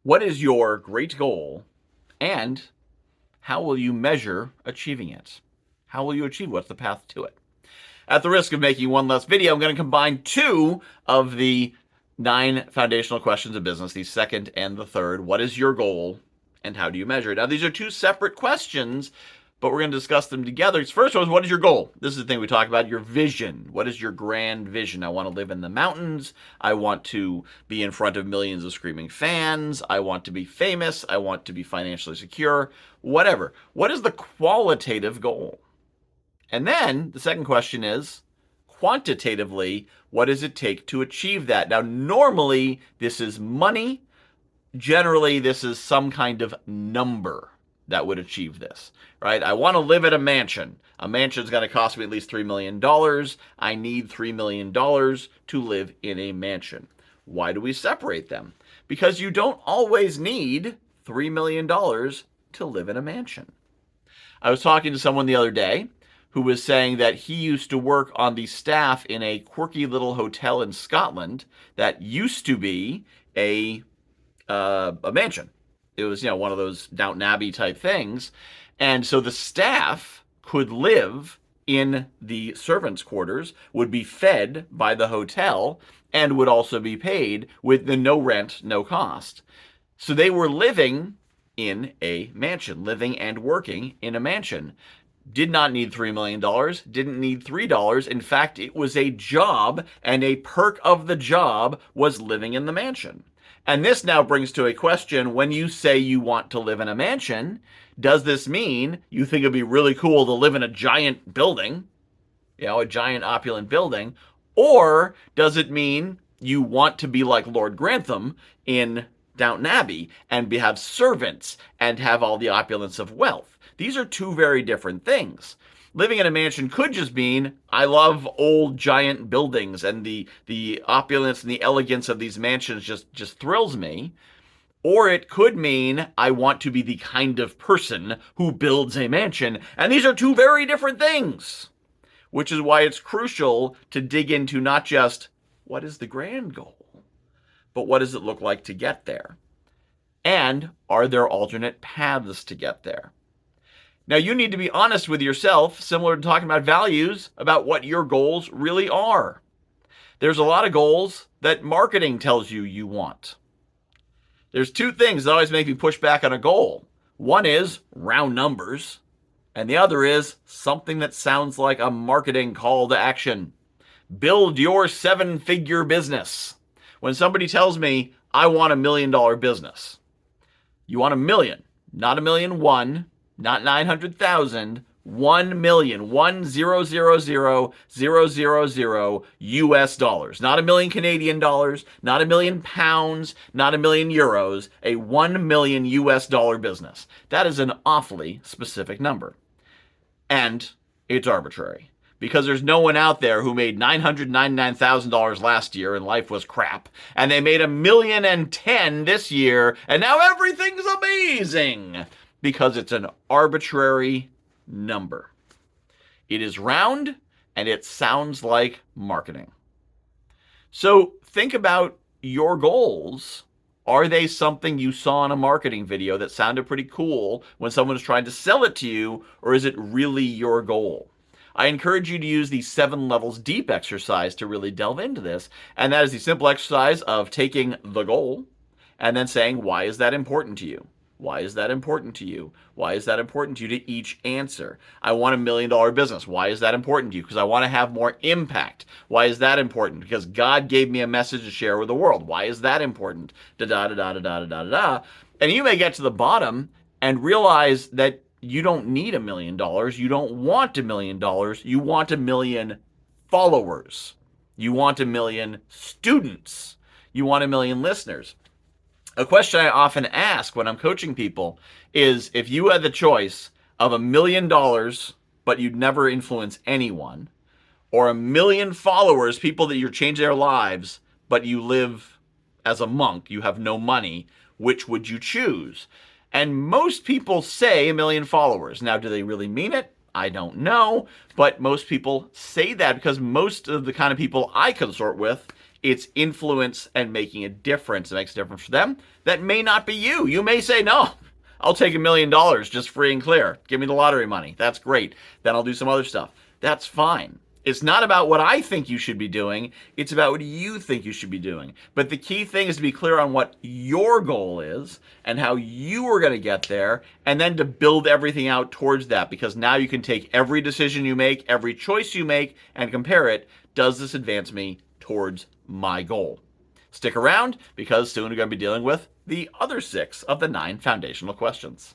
What is your great goal, and how will you measure achieving it? How will you achieve? What's the path to it? At the risk of making one less video, I'm going to combine two of the 9 foundational questions of business, the second and the third. What is your goal, and how do you measure it? Now, these are two separate questions, but we're going to discuss them together. First one is, what is your goal? This is the thing we talk about, your vision. What is your grand vision? I want to live in the mountains. I want to be in front of millions of screaming fans. I want to be famous. I want to be financially secure, whatever. What is the qualitative goal? And then the second question is, quantitatively, what does it take to achieve that? Now, normally, this is money. Generally, this is some kind of number that would achieve this, right? I want to live at a mansion. A mansion is going to cost me at least $3 million. I need $3 million to live in a mansion. Why do we separate them? Because you don't always need $3 million to live in a mansion. I was talking to someone the other day who was saying that he used to work on the staff in a quirky little hotel in Scotland that used to be a mansion. It was, one of those Downton Abbey type things. And so the staff could live in the servants' quarters, would be fed by the hotel, and would also be paid with the no rent, no cost. So they were living in a mansion, living and working in a mansion. Did not need $3 million, didn't need $3. In fact, it was a job, and a perk of the job was living in the mansion. And this now brings to a question, when you say you want to live in a mansion, does this mean you think it'd be really cool to live in a giant building, a giant opulent building, or does it mean you want to be like Lord Grantham in Downton Abbey and have servants and have all the opulence of wealth? These are two very different things. Living in a mansion could just mean I love old giant buildings, and the opulence and the elegance of these mansions just thrills me. Or it could mean I want to be the kind of person who builds a mansion. And these are two very different things, which is why it's crucial to dig into not just what is the grand goal, but what does it look like to get there? And are there alternate paths to get there? Now, you need to be honest with yourself, similar to talking about values, about what your goals really are. There's a lot of goals that marketing tells you you want. There's two things that always make me push back on a goal. One is round numbers, and the other is something that sounds like a marketing call to action. Build your 7-figure business. When somebody tells me, I want $1 million business, you want $1 million, not $1,000,001, not 900,000, 1 million, 1,000,000 US dollars. Not $1 million Canadian dollars, not £1 million pounds, not €1 million euros, a 1 million US dollar business. That is an awfully specific number. And it's arbitrary, because there's no one out there who made $999,000 last year and life was crap, and they made $1,010,000 this year, and now everything's amazing, because it's an arbitrary number. It is round, and it sounds like marketing. So think about your goals. Are they something you saw in a marketing video that sounded pretty cool when someone was trying to sell it to you, or is it really your goal? I encourage you to use the 7 levels deep exercise to really delve into this, and that is the simple exercise of taking the goal and then saying, why is that important to you? Why is that important to you? Why is that important to you, to each answer? I want $1 million business. Why is that important to you? Because I want to have more impact. Why is that important? Because God gave me a message to share with the world. Why is that important? Da-da-da-da-da-da-da-da. And you may get to the bottom and realize that you don't need $1 million. You don't want $1 million. You want 1 million followers. You want 1 million students. You want 1 million listeners. A question I often ask when I'm coaching people is, if you had the choice of $1 million, but you'd never influence anyone, or 1 million followers, people that you're changing their lives, but you live as a monk, you have no money, which would you choose? And most people say 1 million followers. Now, do they really mean it? I don't know, but most people say that because most of the kind of people I consort with It's influence and making a difference. It makes a difference for them. That may not be you. You may say, no, I'll take $1 million just free and clear. Give me the lottery money. That's great. Then I'll do some other stuff. That's fine. It's not about what I think you should be doing. It's about what you think you should be doing. But the key thing is to be clear on what your goal is and how you are going to get there, and then to build everything out towards that, because now you can take every decision you make, every choice you make, and compare it. Does this advance me towards my goal? Stick around, because soon we're going to be dealing with the other 6 of the 9 foundational questions.